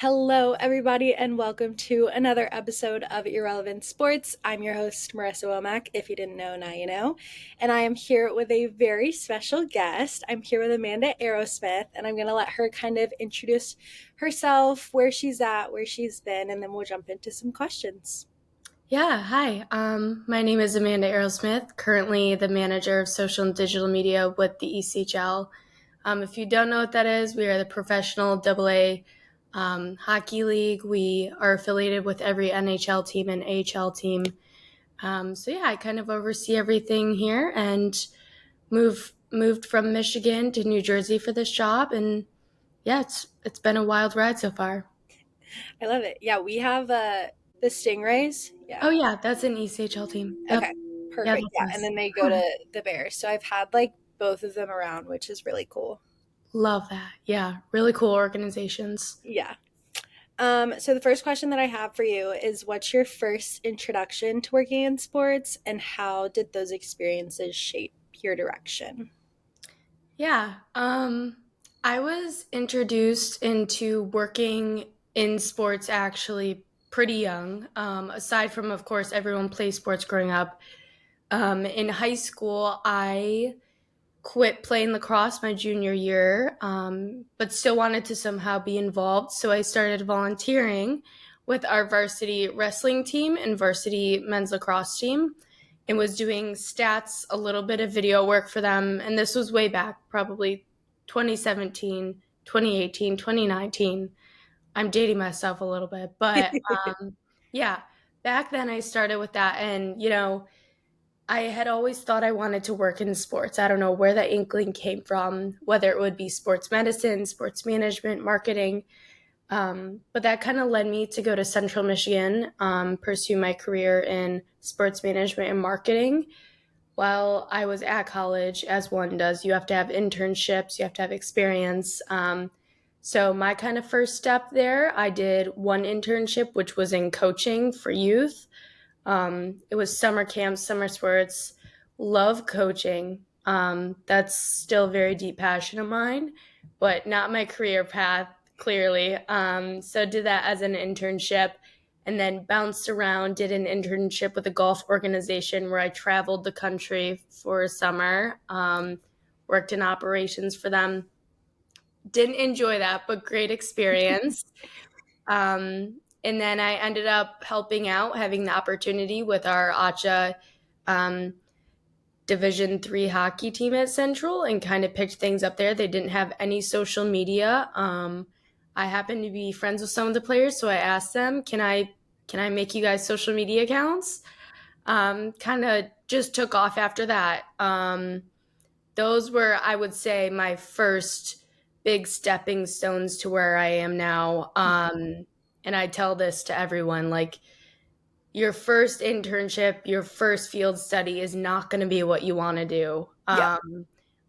Hello, everybody, and welcome to another episode of Irrelevant Sports. I'm your host, Marissa Womack. If you didn't know, now you know. And I am here with a very special guest. I'm here with Amanda Arrowsmith, and I'm going to let her kind of introduce herself, where she's at, where she's been, and then we'll jump into some questions. Yeah, hi. My name is Amanda Arrowsmith, currently the manager of social and digital media with the ECHL. If you don't know what that is, we are the professional AA hockey league. We are affiliated with every NHL team and AHL team. I kind of oversee everything here and moved from Michigan to New Jersey for this job, and yeah, it's been a wild ride so far. I love it. Yeah, we have the Stingrays. Yeah. Oh yeah, that's an ECHL team. Yep. Okay, Yeah, perfect. that's Yeah, and us. then they go to the Bears. So I've had like both of them around, which is really cool. Love that. Yeah, really cool organizations. Yeah. So the first question that I have for you is what's your first introduction to working in sports and how did those experiences shape your direction? Yeah, I was introduced into working in sports actually pretty young. Aside from, of course, everyone plays sports growing up. In high school, I quit playing lacrosse my junior year, but still wanted to somehow be involved. So I started volunteering with our varsity wrestling team and varsity men's lacrosse team and was doing stats, a little bit of video work for them. And this was way back, probably 2017, 2018, 2019. I'm dating myself a little bit, but yeah, back then I started with that. And, I had always thought I wanted to work in sports. I don't know where that inkling came from, whether it would be sports medicine, sports management, marketing. But that kind of led me to go to Central Michigan, pursue my career in sports management and marketing. While I was at college, as one does, you have to have internships, you have to have experience. So, my kind of first step there, I did one internship, which was in coaching for youth. It was summer camps, summer sports. Love coaching. That's still a very deep passion of mine, but not my career path, clearly. So did that as an internship and then bounced around, did an internship with a golf organization where I traveled the country for a summer, worked in operations for them. Didn't enjoy that, but great experience. And then I ended up helping out, having the opportunity with our ACHA um, Division 3 hockey team at Central and kind of picked things up there. They didn't have any social media. I happened to be friends with some of the players, so I asked them, can I make you guys social media accounts? Kind of just took off after that. Those were, I would say, my first big stepping stones to where I am now. And I tell this to everyone, like, your first internship, your first field study is not going to be what you want to do. Yeah.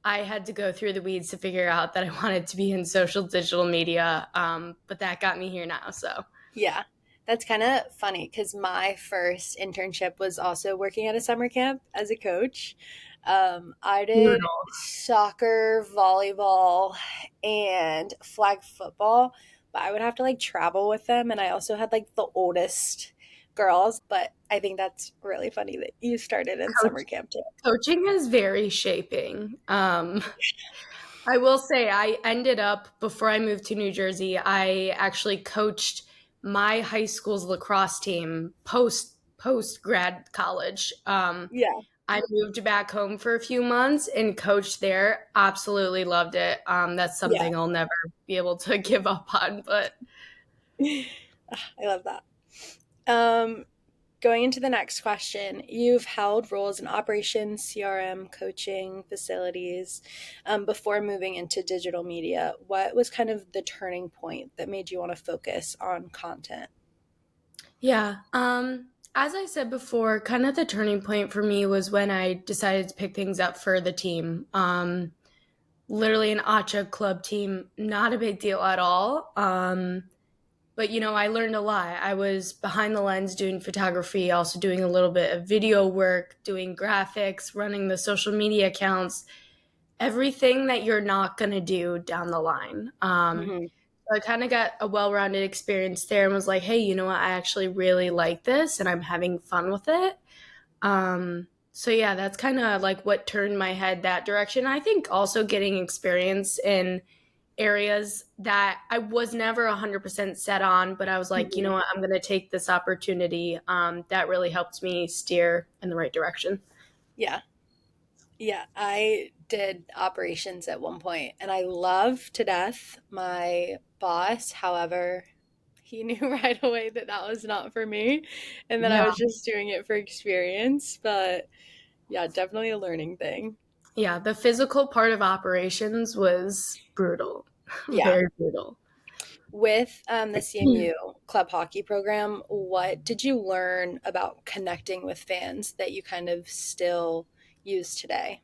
I had to go through the weeds to figure out that I wanted to be in social digital media, but that got me here now. So, Yeah. That's kind of funny because my first internship was also working at a summer camp as a coach. I did brutal. soccer, volleyball, and flag football, but I would have to like travel with them. And I also had like the oldest girls, but I think that's really funny that you started in Coach, summer camp too. coaching is very shaping. I will say, I ended up, before I moved to New Jersey, I actually coached my high school's lacrosse team post grad college. Yeah. I moved back home for a few months and coached there. Absolutely loved it. That's Yeah. something I'll never be able to give up on. But I love that. Um, Going into the next question, you've held roles in operations, CRM, coaching, facilities before moving into digital media. What was kind of the turning point that made you want to focus on content? yeah, as I said before, kind of the turning point for me was when I decided to pick things up for the team. Literally an ACHA club team, not a big deal at all. But I learned a lot. I was behind the lens doing photography, also doing a little bit of video work, doing graphics, running the social media accounts, everything that you're not going to do down the line. Mm-hmm. So I kind of got a well-rounded experience there and was like, hey, you know what? I actually really like this and I'm having fun with it. So yeah, that's kind of like what turned my head that direction. I think also getting experience in areas that I was never 100% set on, but I was like, you know Mhm. what? I'm going to take this opportunity. That really helped me steer in the right direction. Yeah. Yeah, I did operations at one point and I love to death my boss. However, he knew right away that that was not for me and that I Yeah. was just doing it for experience. But yeah, definitely a learning thing. Yeah. The physical part of operations was brutal, Yeah. very brutal. With the CMU club hockey program, what did you learn about connecting with fans that you kind of still use today?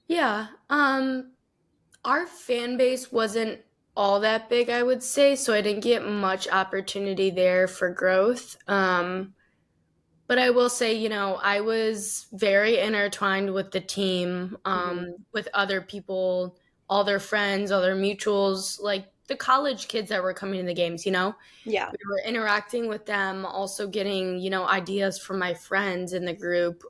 Yeah. Our fan base wasn't all that big, I would say, so I didn't get much opportunity there for growth. But I will say, I was very intertwined with the team, Hmm. with other people, all their friends, all their mutuals, like the college kids that were coming to the games. Yeah. We were interacting with them, also getting, ideas from my friends in the group.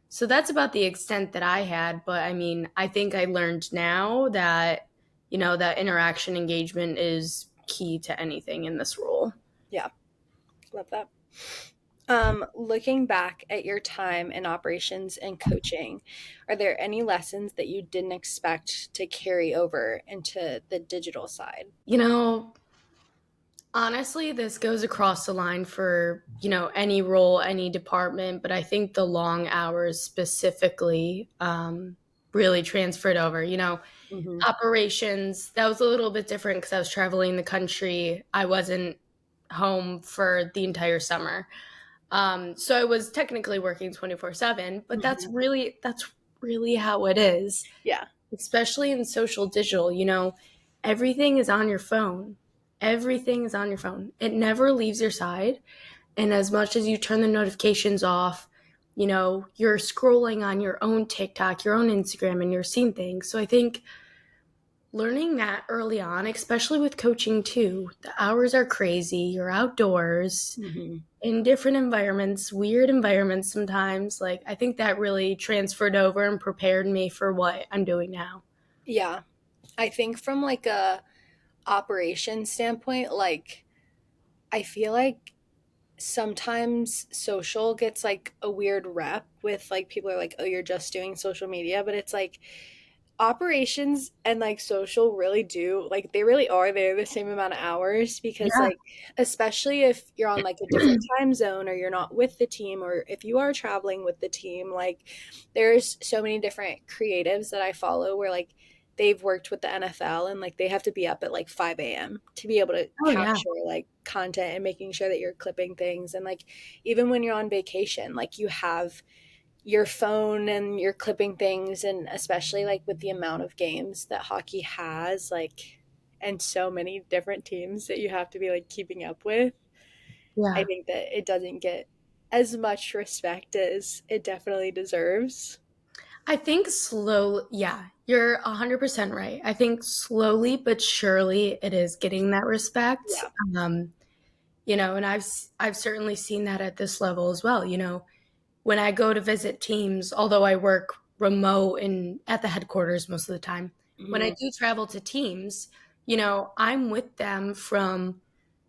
So that's about the extent that I had. But I mean, I think I learned now that, that interaction engagement is key to anything in this role. Yeah. Love that. Looking back at your time in operations and coaching, are there any lessons that you didn't expect to carry over into the digital side? You know, Honestly, this goes across the line for, any role, any department, but I think the long hours specifically really transferred over. Hmm. Operations, that was a little bit different because I was traveling the country. I wasn't home for the entire summer. So I was technically working 24/7, but Hmm. that's really how it is, Yeah. especially in social digital. Everything is on your phone. Everything is on your phone. It never leaves your side. And as much as you turn the notifications off, you're scrolling on your own TikTok, your own Instagram, and you're seeing things. So I think learning that early on, especially with coaching too, the hours are crazy. You're outdoors Hmm. in different environments, weird environments sometimes. Like, I think that really transferred over and prepared me for what I'm doing now. Yeah. I think from like a operation standpoint, like I feel like sometimes social gets like a weird rep with like people are like, oh, you're just doing social media, but it's like operations and like social really do like they really are they're the same amount of hours because Yeah. like especially if you're on like a different time zone or you're not with the team or if you are traveling with the team like there's so many different creatives that I follow where like they've worked with the NFL and like they have to be up at like 5 a.m. to be able to Oh, yeah. capture like content and making sure that you're clipping things and like even when you're on vacation like you have your phone and you're clipping things and especially like with the amount of games that hockey has like and so many different teams that you have to be like keeping up with. I Yeah. think that it doesn't get as much respect as it definitely deserves. I think yeah, you're 100% right. I think slowly but surely it is getting that respect. Yeah. Um, and I've certainly seen that at this level as well. When I go to visit teams, although I work remote and at the headquarters most of the time, when I Hmm. do travel to teams, I'm with them from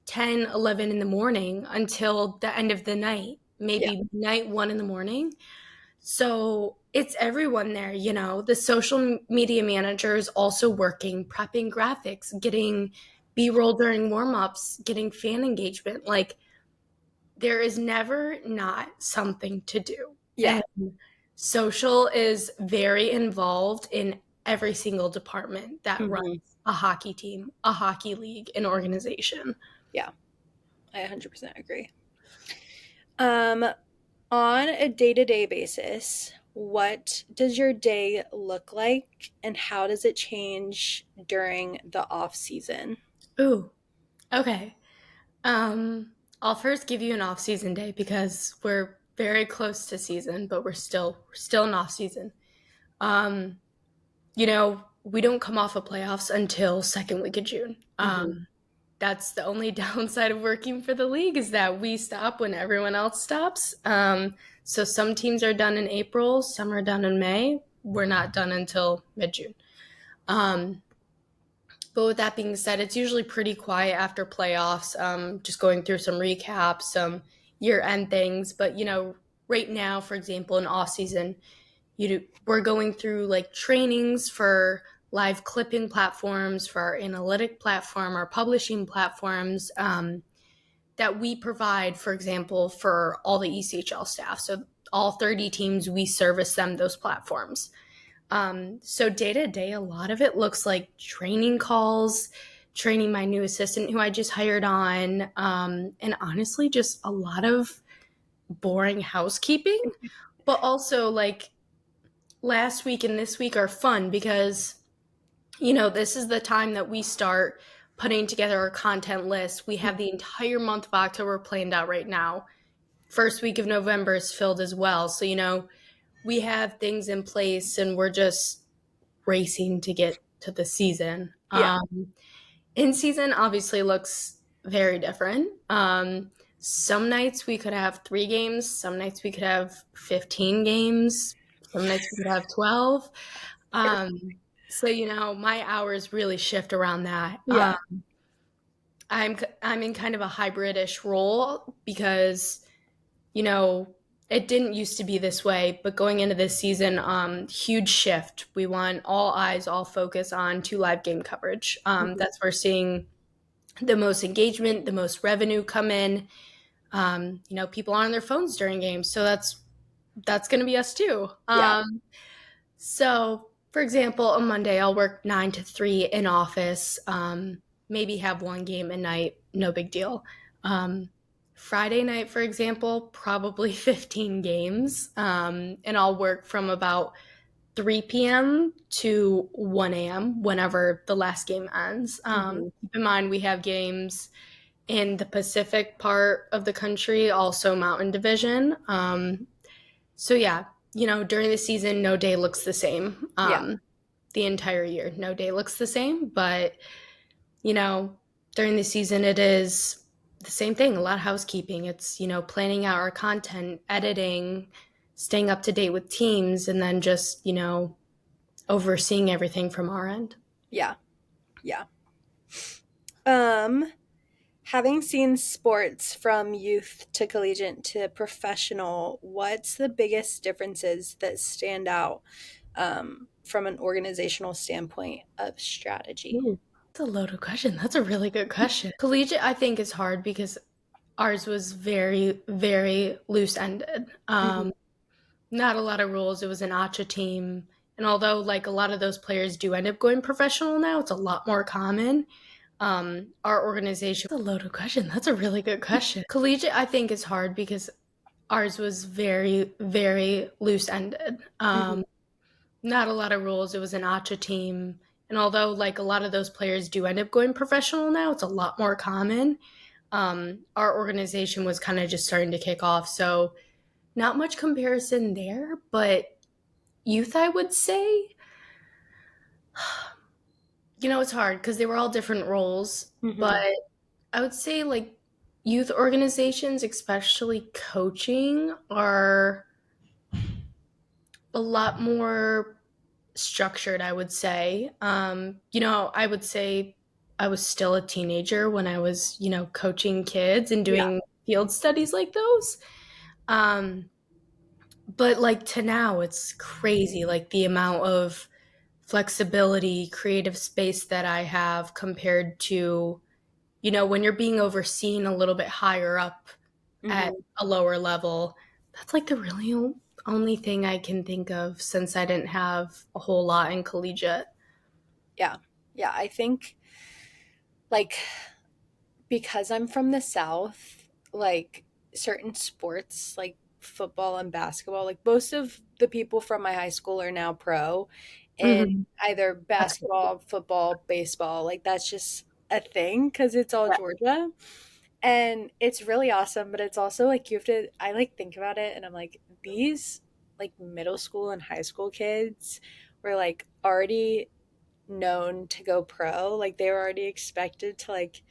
10, 11 in the morning until the end of the night, Yeah. maybe night 1 in the morning. So it's everyone there, The social media manager is also working, prepping graphics, getting B roll during warm ups, getting fan engagement. Like, there is never not something to do. Yeah. And social is very involved in every single department that runs Hmm. a hockey team, a hockey league, an organization. Yeah, I 100% agree. um on a day-to-day basis, what does your day look like and how does it change during the off season? Ooh, okay. I'll first give you an off-season day because we're very close to season, but we're still in off season. Um, we don't come off of playoffs until second week of June. Hmm. That's the only downside of working for the league is that we stop when everyone else stops. So some teams are done in April, some are done in May. We're not done until mid June. Um, but with that being said, it's usually pretty quiet after playoffs. Just going through some recaps, some year end things. But right now, for example, in off season, we're going through like trainings for live clipping platforms, for our analytic platform, our publishing platforms that we provide, for example, for all the ECHL staff. So all 30 teams, we service them those platforms. So day to day, a lot of it looks like training calls, training my new assistant who I just hired on, and honestly, just a lot of boring housekeeping. But also, like last week and this week are fun because this is the time that we start putting together our content list. We have the entire month of October planned out right now. First week of November is filled as well. So, we have things in place and we're just racing to get to the season. Yeah. In season obviously looks very different. Some nights we could have 3 games, some nights we could have 15 games, some nights we could have 12. So my hours really shift around that. Yeah. I'm in kind of a hybridish role because you know it didn't used to be this way, but going into this season, huge shift. We want all eyes, all focus on 2 live game coverage. Hmm. That's where we're seeing the most engagement, the most revenue come in. People are on their phones during games, so that's going to be us too. Yeah. So, for example, on Monday, I'll work 9 to 3 in office, maybe have 1 game at night, no big deal. Um, Friday night, for example, probably 15 games, and I'll work from about 3 p.m. to 1 a.m. whenever the last game ends. Hmm. Keep in mind, we have games in the Pacific part of the country, also Mountain Division. So yeah, during the season, no day looks the same. Yeah. The entire year, no day looks the same. But you know, during the season, it is the same thing. A lot of housekeeping. It's planning out our content, editing, staying up to date with teams, and then just overseeing everything from our end. Yeah. Yeah. Um, Having seen sports from youth to collegiate to professional, what's the biggest differences that stand out from an organizational standpoint of strategy? Ooh, that's a loaded question. That's a really good question. Collegiate, I think, is hard because ours was very, very loose ended. Hmm. Not a lot of rules. It was an ACHA team. And although like a lot of those players do end up going professional now, it's a lot more common. Our organization, that's a loaded question. That's a really good question. Collegiate, I think, is hard because ours was very, very loose ended. Hmm. Not a lot of rules. It was an ACHA team. And although like a lot of those players do end up going professional now, it's a lot more common. Our organization was kind of just starting to kick off. So not much comparison there, but youth, I would say, it's hard because they were all different roles, Hmm. but I would say like youth organizations, especially coaching, are a lot more structured, I would say. I would say I was still a teenager when I was, coaching kids and Yeah. doing field studies like those. Um, but like to now, it's crazy, like the amount of flexibility, creative space that I have compared to, when you're being overseen a little bit higher up at Hmm. a lower level. That's like the really only thing I can think of since I didn't have a whole lot in collegiate. Yeah. Yeah. I think like because I'm from the South, like certain sports like football and basketball, like most of the people from my high school are now pro in Mhm. either That's crazy. basketball, football, baseball. Like that's just a thing because it's all Georgia. And it's really awesome, but it's also like you have to, I like think about it and I'm like, these like middle school and high school kids were like already known to go pro. Like they were already expected to like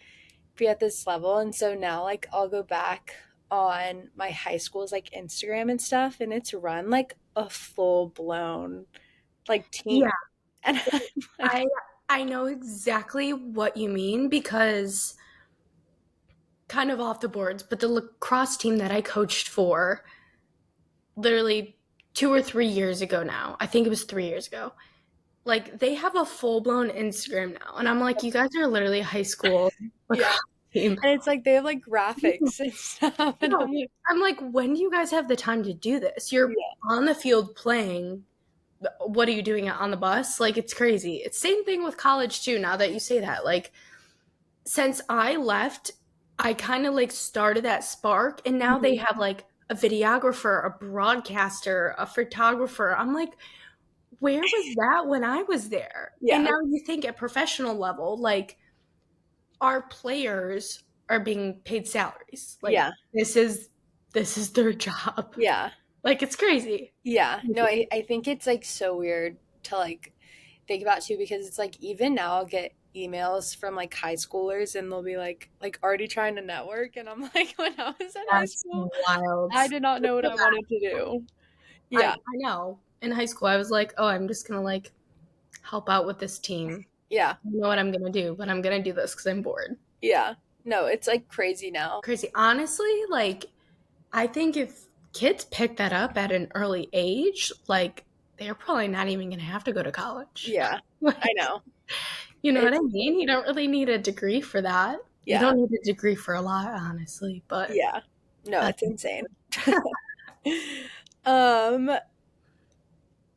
be at this level. And so now like I'll go back on my high school's like Instagram and stuff and it's run like a full blown like team. Yeah, And I'm like, I I know exactly what you mean because kind of off the boards, but the lacrosse team that I coached for literally 2 or 3 years ago now. I think it was 3 years ago. Like they have a full blown Instagram now, and I'm like, you guys are literally a high school yeah. lacrosse team. And it's like they have like graphics and stuff. And No, I'm like, when do you guys have the time to do this? You're yeah, on the field playing. What are you doing on the bus? Like it's crazy. It's same thing with college too. Now that you say that, like since I left, I kind of like started that spark, and now they mhm, have like a videographer, a broadcaster, a photographer. I'm like, where was that when I was there? And yeah, now you think at professional level, like our players are being paid salaries. Like yeah, this is their job. yeah, Like it's crazy. yeah. No, I think it's like so weird to like think about too because it's like even now I'll get emails from like high schoolers and they'll be like already trying to network and I'm like when I was in high That's school wild. I did not know what I wanted to do. I Yeah, know. In high school, I was like, oh, I'm just gonna like help out with this team. yeah, I don't know what I'm gonna do, but I'm gonna do this because I'm bored. yeah. No, it's like crazy now. Crazy. Honestly, like I think if kids pick that up at an early age, like they're probably not even gonna have to go to college. Yeah, I Like, know. you know what I It's mean? You don't really need a degree for that. You yeah, don't need a degree for a lot, honestly, but yeah. No, that's it's insane. um,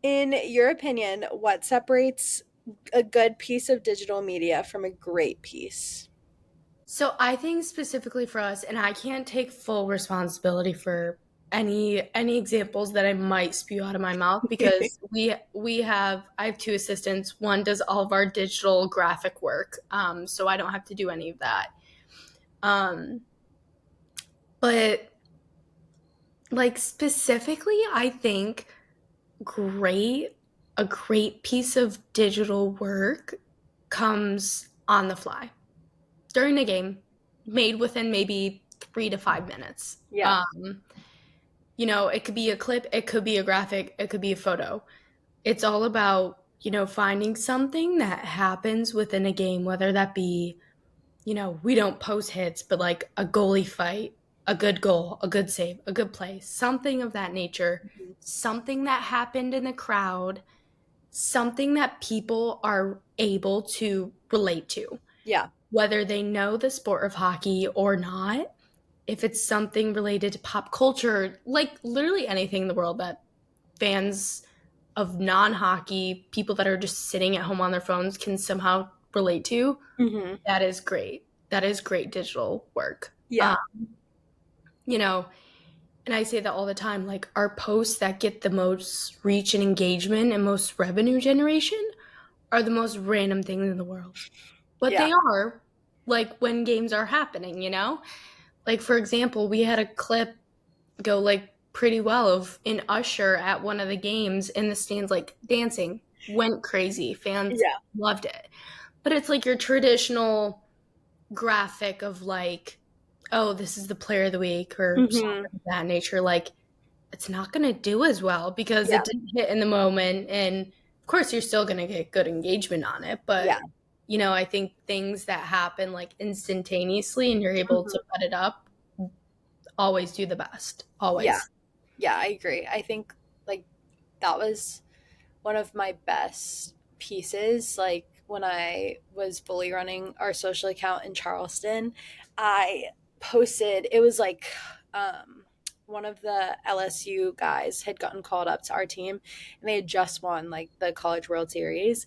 in your opinion, what separates a good piece of digital media from a great piece? so I think specifically for us, and I can't take full responsibility for any examples that I might spew out of my mouth because I have two assistants. One does all of our digital graphic work, so I don't have to do any of that. Um, but like specifically, I think great a great piece of digital work comes on the fly during a game, made within maybe 3 to 5 minutes. Yeah. It could be a clip, it could be a graphic, it could be a photo. It's all about, finding something that happens within a game, whether that be, we don't post hits, but like a goalie fight, a good goal, a good save, a good play, something of that nature, Mhm. something that happened in the crowd, something that people are able to relate to, Yeah. whether they know the sport of hockey or not. If it's something related to pop culture, like literally anything in the world that fans of non hockey, people that are just sitting at home on their phones can somehow relate to, Hmm. that is great. That is great digital work. Yeah. You know, and I say that all the time, like our posts that get the most reach and engagement and most revenue generation are the most random things in the world. But Yeah. they are like when games are happening, you know? Like for example, we had a clip go like pretty well of an usher at one of the games in the stands like dancing, went crazy. Fans Yeah. loved it. But it's like your traditional graphic of like, oh, this is the player of the week or Hmm. something of that nature. Like it's not going to do as well because Yeah. it didn't hit in the moment. And of course, you're still going to get good engagement on it. But, Yeah. I think things that happen like instantaneously and you're able to Hmm. put it up always do the best. Yeah. Always. Yeah. I agree. I think like that was one of my best pieces. Like when I was fully running our social account in Charleston, I posted, it was like, one of the LSU guys had gotten called up to our team and they had just won like the College World Series.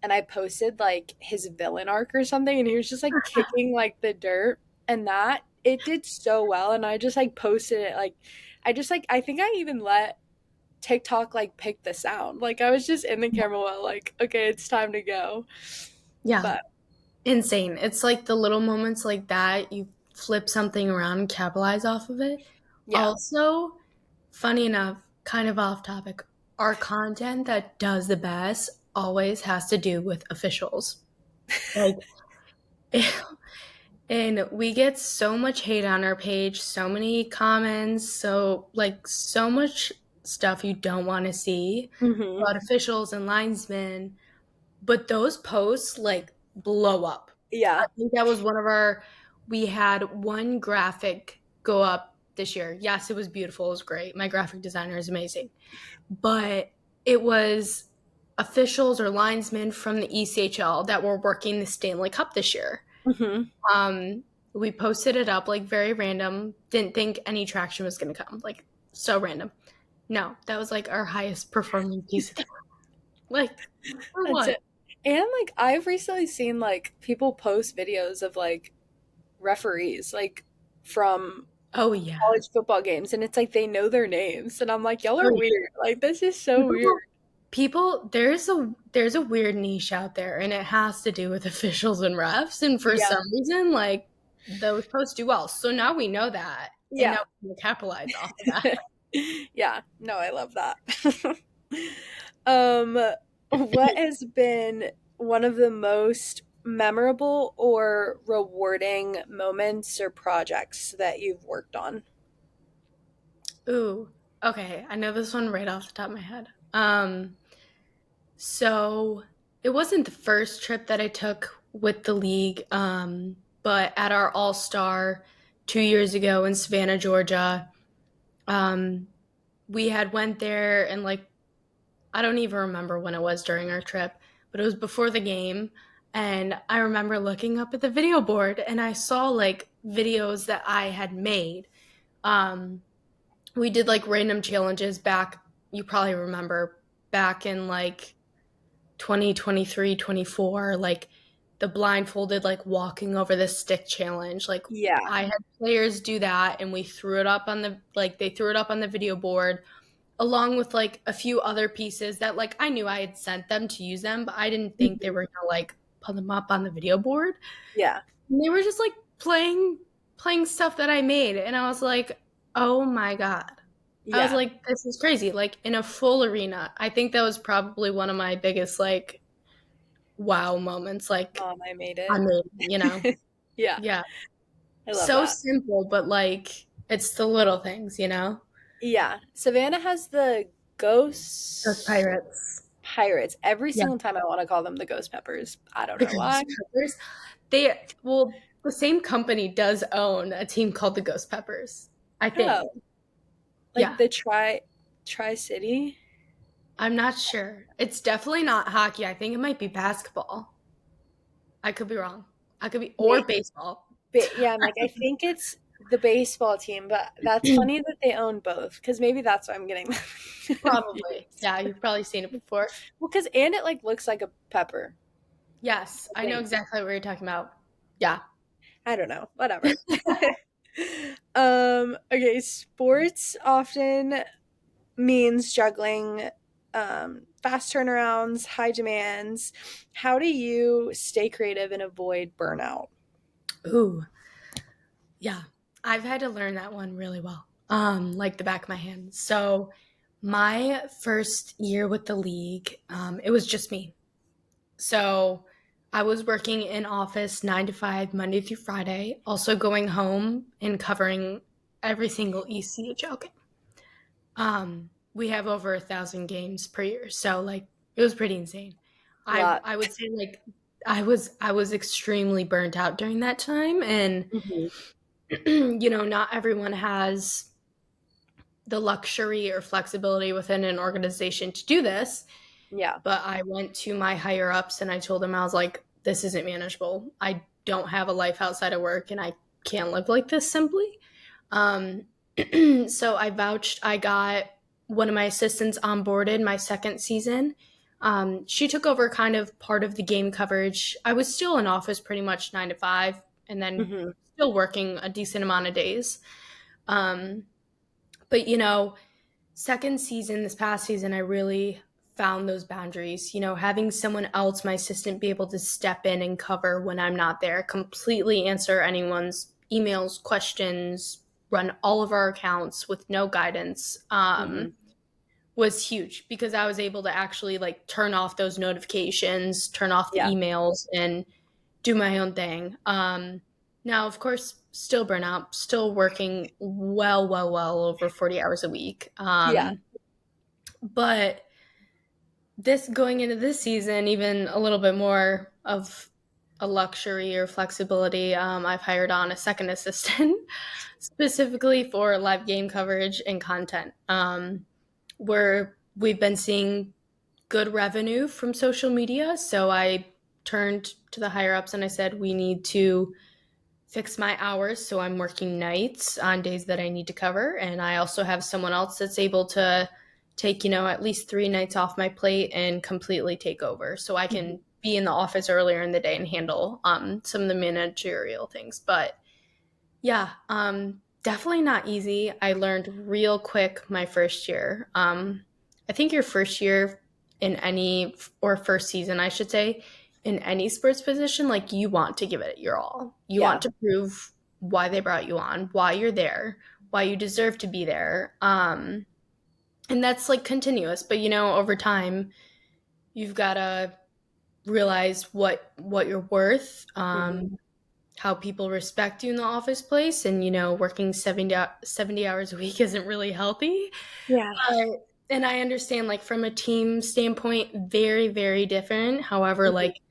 And I posted like his villain arc or something, and he was just like kicking like the dirt, and that it did so well. And I just like posted it like, I just like I think I even let TikTok like pick the sound. Like I was just in the camera while like, okay, it's time to go. Yeah. But Insane. It's like the little moments like that, you flip something around and capitalize off of it. yeah, Also, funny enough, kind of off topic, our content that does the best always has to do with officials. Like, and we get so much hate on our page, so many comments, so much stuff you don't want to see Mm-hmm. about officials and linesmen. But those posts like blow up. I Yeah. think that was one of our, we had one graphic go up this year. Yes, it was beautiful. It was great. My graphic designer is amazing. But it was officials or linesmen from the ECHL that were working the Stanley Cup this year. Mm-hmm. Um, we posted it up like very random. Didn't think any traction was going to come. Like so random. No, that was like our highest performing piece of the like for That's what? it. And like I've recently seen like people post videos of like referees like from Oh yeah. college football games and it's like they know their names and I'm like y'all are Oh, weird. Like this is so weird. people there's a weird niche out there and it has to do with officials and refs and for Yeah. some reason like those posts do well. So now we know that and now Yeah. we can capitalize off of that. Yeah. No, I love that. um what has been one of the most memorable or rewarding moments or projects that you've worked on? Ooh. Okay, I know this one right off the top of my head. So it wasn't the first trip that I took with the league, but at our All Star 2 years ago in Savannah, Georgia, um, we had went there and like I don't even remember when it was during our trip, but it was before the game. And I remember looking up at the video board and I saw like videos that I had made. Um, we did like random challenges back, you probably remember back in like 2023, 24, like the blindfolded, like walking over the stick challenge. Like Yeah. I had players do that and we threw it up on they threw it up on the video board along with like a few other pieces that like I knew I had sent them to use them, but I didn't think they Mhm. were gonna like put them up on the video board. Yeah. And they were just like playing stuff that I made, and I was like, oh my god. I was Yeah. like, this is crazy. Like in a full arena. I think that was probably one of my biggest like wow moments. Like I made I it. mean, you know, Yeah. yeah, I love so that. simple, but like it's the little things, you know. Yeah. Savannah has the Those ghost pirates. pirates. Every Yeah. single time I want to call them the ghost peppers. I don't The know why. Ghost Peppers. The same company does own a team called the Ghost Peppers. I think. Oh, like Yeah. the Tri City. I'm not sure. It's definitely not hockey. I think it might be basketball. I could be wrong. I could be, or Wait, baseball. yeah, I'm like I think it's the baseball team, but that's funny that they own both because maybe that's why I'm getting them Probably. confused. Yeah, you've probably seen it before. Well, because and it like looks like a pepper. Yes, I I know think. exactly what you're talking about. Yeah. I don't know. Whatever. Okay, sports often means juggling fast turnarounds, high demands. How do you stay creative and avoid burnout? Ooh. Yeah. I've had to learn that one really well. Like the back of my hand. So my first year with the league, it was just me. So I was working in office 9 to 5, Monday through Friday, also going home and covering every single ECHL game. We have over 1,000 games per year, so like it was pretty insane. A I lot. I would say like I was extremely burnt out during that time, and Hmm. not everyone has the luxury or flexibility within an organization to do this. Yeah. But I went to my higher ups and I told them I was like, this isn't manageable. I don't have a life outside of work and I can't live like this simply. Um, so I vouched. I got one of my assistants onboarded my second season. She took over kind of part of the game coverage. I was still in office pretty much 9 to 5 and then Hmm. still working a decent amount of days. Um, but second season, this past season, I really found those boundaries. Having someone else, my assistant, be able to step in and cover when I'm not there, completely answer anyone's emails, questions, run all of our accounts with no guidance, Hmm. was huge because I was able to actually like turn off those notifications, turn off the Yeah. emails, and do my own thing. Now, of course, still burnout, still working well over 40 hours a week. Yeah. But this going into this season, even a little bit more of a luxury or flexibility. I've hired on a second assistant specifically for live game coverage and content. Where we've been seeing good revenue from social media, so I turned to the higher ups and I said, we need to fix my hours so I'm working nights on days that I need to cover. And I also have someone else that's able to take, at least 3 nights off my plate and completely take over. So I Mhm. can be in the office earlier in the day and handle some of the managerial things. But yeah, definitely not easy. I learned real quick my first year. I think your first year in any, or first season, I should say, in any sports position, like you want to give it your all. You Yeah. want to prove why they brought you on, why you're there, why you deserve to be there. And that's like continuous, but over time, you've got to realize what you're worth. Mhm. How people respect you in the office place, and working 70 hours a week isn't really healthy. Yeah. And I understand, like, from a team standpoint, very very different. However, Mhm. like,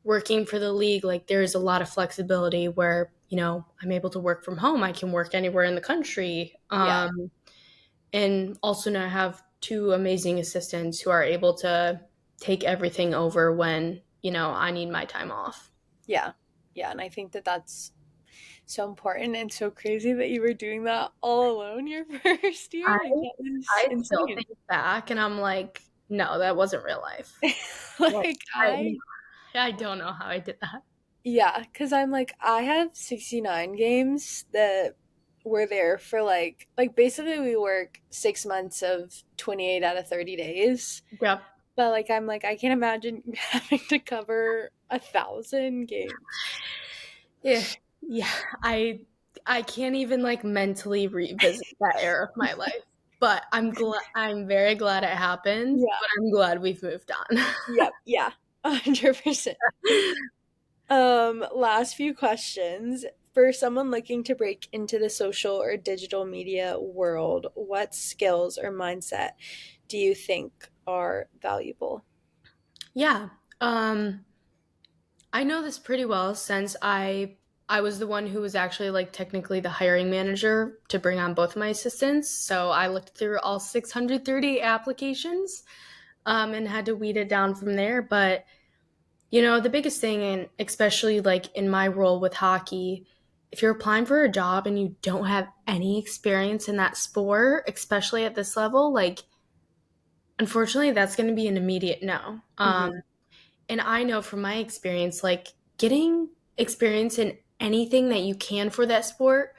working for the league, like, there's a lot of flexibility where I'm able to work from home. I can work anywhere in the country. Yeah. And also now have two amazing assistants who are able to take everything over when I need my time off. Yeah. Yeah. And I think that that's so important and so crazy that you were doing that all alone your first I year. Like that was I still insane. think back and I'm like, no, that wasn't real life. Like, Like I I I don't know how I did that. yeah, because I'm like I have 69 games that were there for like basically we work 6 months of 28 out of 30 days. Yep. But like I'm like I can't imagine having to cover 1,000 games. Yeah. Yeah. I can't even like mentally revisit that era of my life. But I'm very glad it happened, Yeah. but I'm glad we've moved on. Yep. Yeah. 100%. Last few questions. For someone looking to break into the social or digital media world, what skills or mindset do you think are valuable? Yeah. Um I know this pretty well since I was the one who was actually like technically the hiring manager to bring on both my assistants. So I looked through all 630 applications and had to weed it down from there. But the biggest thing, and especially like in my role with hockey, if you're applying for a job and you don't have any experience in that sport, especially at this level, like unfortunately, that's going to be an immediate no. Hmm. And I know from my experience, like getting experience in anything that you can for that sport,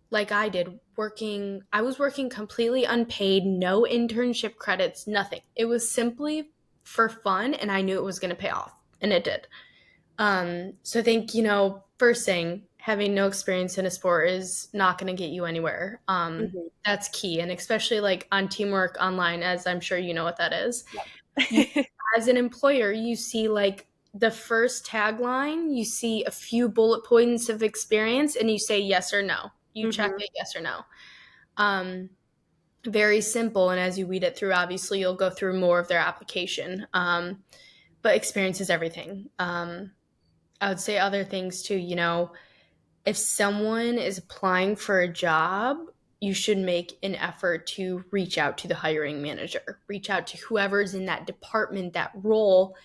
like I did, I was working completely unpaid, no internship credits, nothing. It was simply for fun, and I knew it was going to pay off, and it did. So I think, first thing, having no experience in a sport is not going to get you anywhere. Hmm. That's key. And especially like on teamwork online, as I'm sure you know what that is. You, Yep. as an employer, you see like the first tagline, you see a few bullet points of experience, and you say yes or no. You check Hmm. it yes or no. Um, Very simple. And as you weed it through, obviously, you'll go through more of their application. But experience is everything. I would say other things too. If someone is applying for a job, you should make an effort to reach out to the hiring manager, reach out to whoever's in that department, that role.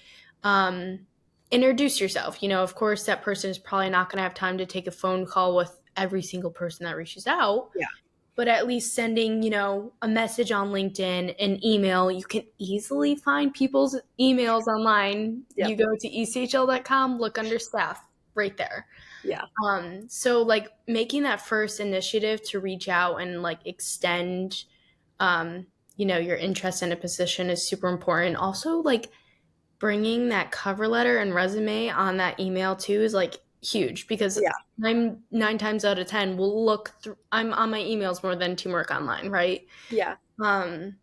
Um, Introduce yourself. Of course, that person is probably not going to have time to take a phone call with every single person that reaches out, Yeah. but at least sending, a message on LinkedIn, an email. You can easily find people's emails online. Yep. You go to echl.com, look under staff right there. Yeah. So like making that first initiative to reach out and like extend, your interest in a position is super important. Also, like bringing that cover letter and resume on that email too is like huge because Yeah. I'm 9 times out of 10 will look through. I'm on my emails more than Teamwork Online, right? Yeah. Um,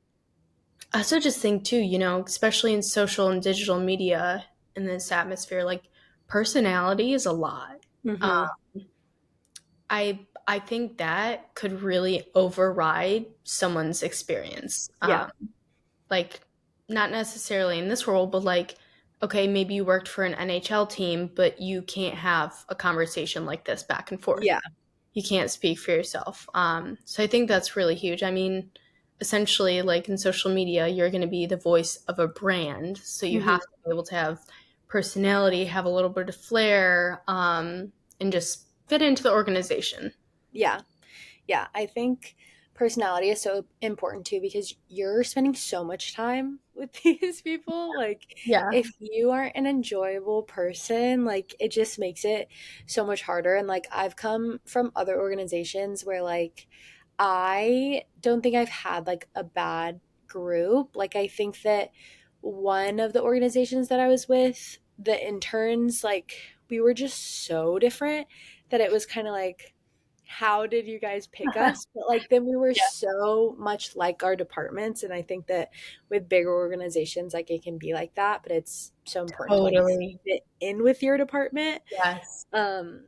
I also just think too, especially in social and digital media in this atmosphere, like personality is a lot. Mm-hmm. I think that could really override someone's experience. Yeah. Like not necessarily in this role, but like, okay, maybe you worked for an NHL team, but you can't have a conversation like this back and forth. Yeah. You can't speak for yourself. So I think that's really huge. I mean, essentially, like in social media, you're going to be the voice of a brand, so you Mm-hmm. have to be able to have personality, have a little bit of flair, and just fit into the organization. Yeah. Yeah, I think personality is so important too because you're spending so much time with these people. Like, Yeah. if you are an enjoyable person, like, it just makes it so much harder. And, like, I've come from other organizations where, like, I don't think I've had, like, a bad group. Like, I think that one of the organizations that I was with, the interns, like, we were just so different that it was kind of like, how did you guys pick us? But like then we were Yeah, so much like our departments, and I think that with bigger organizations like it can be like that, but it's so important to like totally. fit in with your department. Yes. Um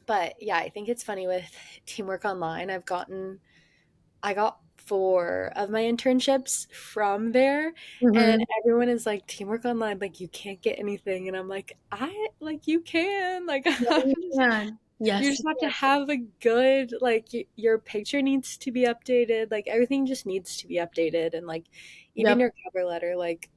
but yeah, I think it's funny with Teamwork Online. I got four of my internships from there, and Hmm. everyone is like, Teamwork Online, like you can't get anything, and I'm like, I like you can, like Yeah, I'm you just can. you Yes. just have to have a good, like, your picture needs to be updated. Like, everything just needs to be updated. And, like, even Yep. your cover letter, like,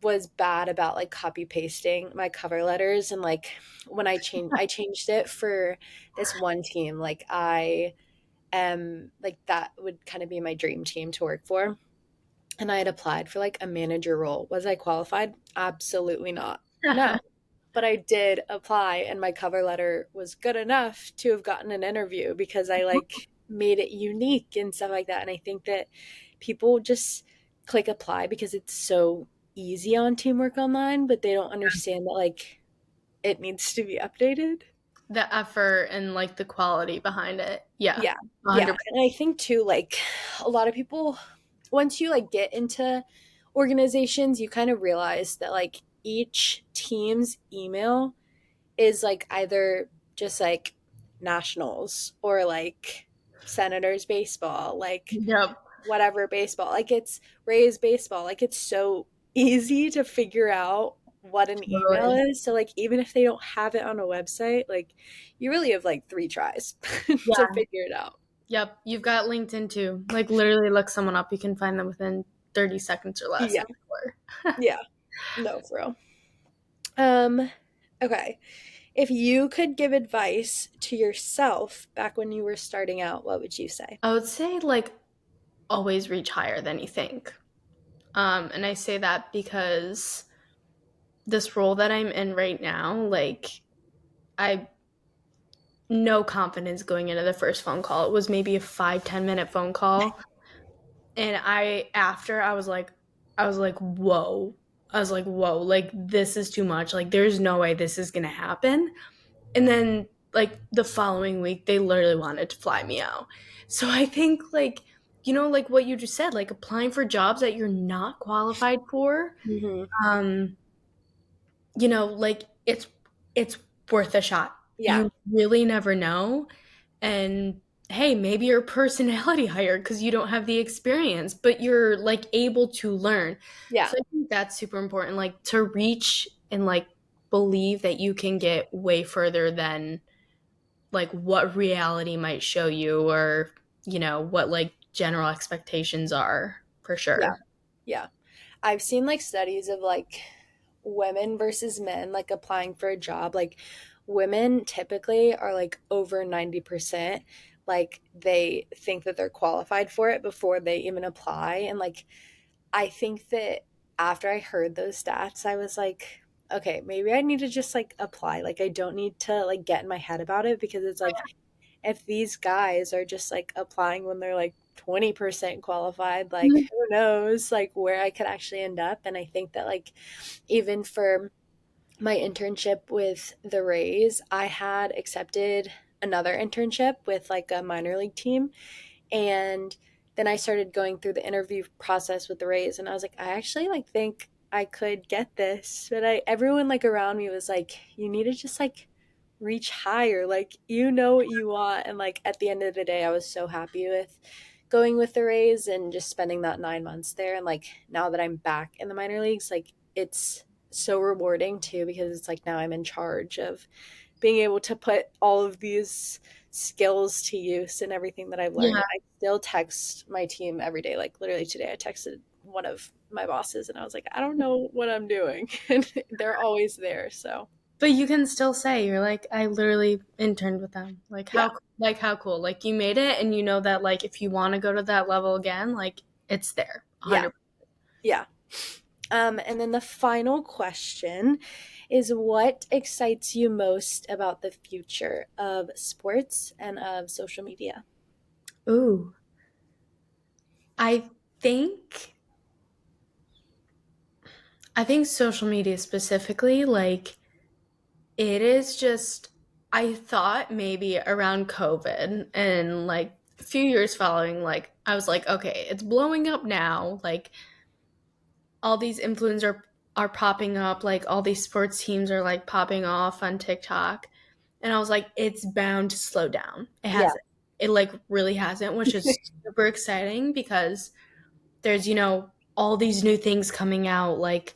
was bad about, like, copy pasting my cover letters. And, like, when I changed it for this one team. Like, I am, like, that would kind of be my dream team to work for. And I had applied for, like, a manager role. Was I qualified? Absolutely not. No, but I did apply and my cover letter was good enough to have gotten an interview because I like made it unique and stuff like that. And I think that people just click apply because it's so easy on Teamwork Online, but they don't understand that like it needs to be updated. The effort and like the quality behind it. Yeah. Yeah. Yeah. 100%. And I think too, like a lot of people, once you like get into organizations, you kind of realize that like each team's email is like either just like nationals or like Senators baseball, like Yep. whatever baseball. Like it's Rays baseball. Like it's so easy to figure out what an email Totally. is. So like even if they don't have it on a website, like you really have like three tries to Yeah. figure it out. Yep. You've got LinkedIn too. Like literally look someone up. You can find them within 30 seconds or less, Yeah. I'm sure. Yeah. No, for real. Um okay. If you could give advice to yourself back when you were starting out, what would you say? I would say like always reach higher than you think. And I say that because this role that I'm in right now, like I no confidence going into the first phone call. It was maybe a 5-10 minute phone call. And after I was like, whoa. I was like, whoa, like this is too much. Like there's no way this is gonna happen. And then like the following week they literally wanted to fly me out. So I think like like what you just said, like applying for jobs that you're not qualified for, Mm-hmm. um, like it's worth a shot. Yeah. You really never know. And hey, maybe your personality higher because you don't have the experience, but you're like able to learn. Yeah. So I think that's super important, like to reach and like believe that you can get way further than like what reality might show you or, what like general expectations are for Yeah. sure. Yeah. I've seen like studies of like women versus men like applying for a job. Like women typically are like over 90%. Like they think that they're qualified for it before they even apply. And like I think that after I heard those stats, I was like, okay, maybe I need to just like apply. Like I don't need to like get in my head about it because it's like if these guys are just like applying when they're like 20% qualified, like Mhm. who knows like where I could actually end up. And I think that like even for my internship with the Rays, I had accepted another internship with like a minor league team, and then I started going through the interview process with the Rays, and I was like, I actually like think I could get this. But everyone like around me was like, you need to just like reach higher. Like you know what you want. And like at the end of the day, I was so happy with going with the Rays and just spending that 9 months there. And like now that I'm back in the minor leagues, like it's so rewarding too, because it's like now I'm in charge of being able to put all of these skills to use and everything that I've learned. Yeah. And I still text my team every day. Like literally today, I texted one of my bosses and I was like, I don't know what I'm doing. And they're always there. So But you can still say you're like, I literally interned with them. yeah, Like how cool. Like you made it and you know that like if you want to go to that level again, like it's there. yeah, 100. yeah. And then the final question is, what excites you most about the future of sports and of social media? Ooh. I think I think social media specifically, like it is just I thought maybe around COVID and like a few years following, like I was like, okay, it's blowing up now. Like all these influencers are popping up, like all these sports teams are like popping off on TikTok. And I was like, it's bound to slow down. It Yeah, hasn't. It like really hasn't, which is super exciting because there's, all these new things coming out. Like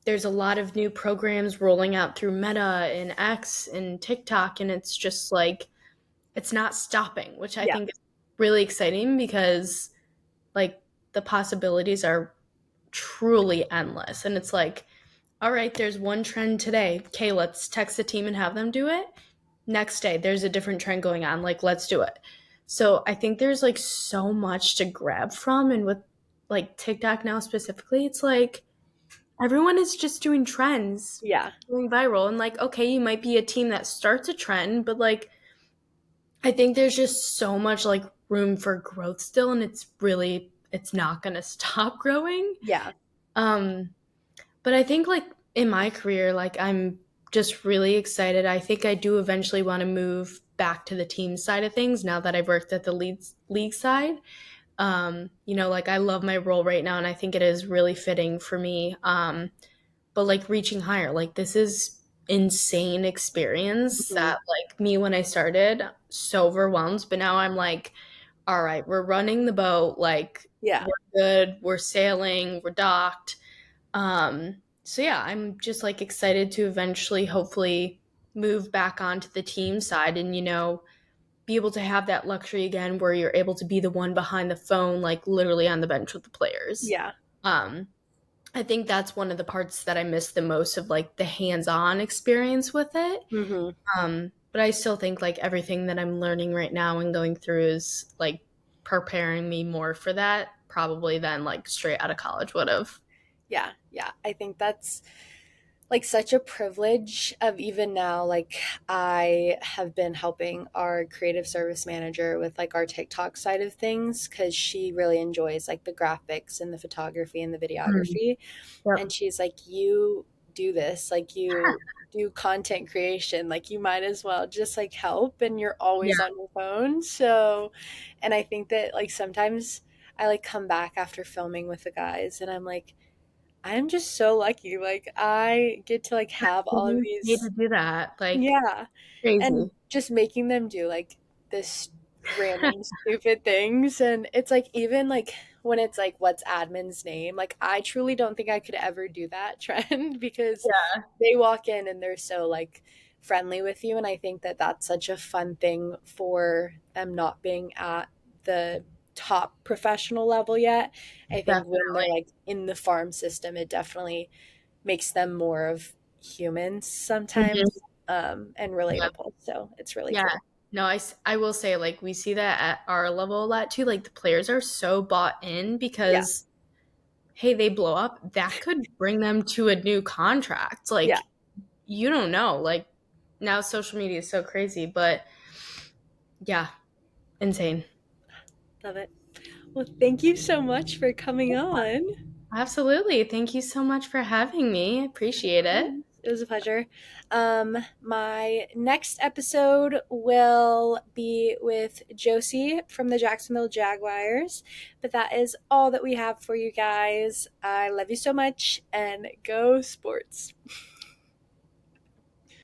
there's a lot of new programs rolling out through Meta and X and TikTok, and it's just like it's not stopping, which I yeah, think is really exciting because like the possibilities are truly endless. And it's like, all right, there's one trend today. Okay, let's text the team and have them do it. Next day, there's a different trend going on. Like, let's do it. So I think there's like so much to grab from. And with like TikTok now specifically, it's like everyone is just doing trends, yeah, going viral. And like, okay, you might be a team that starts a trend, but like, I think there's just so much like room for growth still. And it's not going to stop growing. yeah. Um, But I think like in my career, like I'm just really excited. I think I do eventually want to move back to the team side of things now that I've worked at the league side. Like I love my role right now and I think it is really fitting for me. But like reaching higher, like this is insane experience Mhm. that like me when I started so overwhelmed, but now I'm like, all right, we're running the boat, like Yeah, we're good, we're sailing, we're docked. So yeah, I'm just like excited to eventually hopefully move back onto the team side and be able to have that luxury again where you're able to be the one behind the phone like literally on the bench with the players. yeah. Um I think that's one of the parts that I miss the most of like the hands-on experience with it. Hmm. But I still think like everything that I'm learning right now and going through is like preparing me more for that probably than like straight out of college would have. Yeah, yeah. I think that's like such a privilege of even now, like I have been helping our creative service manager with like our TikTok side of things because she really enjoys like the graphics and the photography and the Mm. videography. Yep. And she's like, you do this, like you do content creation, like you might as well just like help, and you're Yeah. always on your phone. So, and I think that like sometimes I like come back after filming with the guys and I'm like, I'm just so lucky. Like I get to like have all of Getting paid to these, do that, like yeah, and crazy. just making them do like this random stupid things. And it's like even like when it's like what's admin's name, like I truly don't think I could ever do that trend because Yeah, they walk in and they're so like friendly with you. And I think that that's such a fun thing for them not being at the top professional level yet. I think when they're definitely. like in the farm system, it definitely makes them more of humans sometimes, Mhm. and Yeah, relatable. So it's really yeah. cool. No, I will say like we see that at our level a lot too. Like the players are so bought in Yeah. because hey, they blow up. That could bring them to a new contract. Yeah. Like you don't know. Like now social media is so crazy, but yeah, insane. Love it. Well, thank you so much for coming on. Absolutely. Thank you so much for having me. I appreciate it. It was a pleasure. My next episode will be with Josie from the Jacksonville Jaguars. But that is all that we have for you guys. I love you so much and go sports.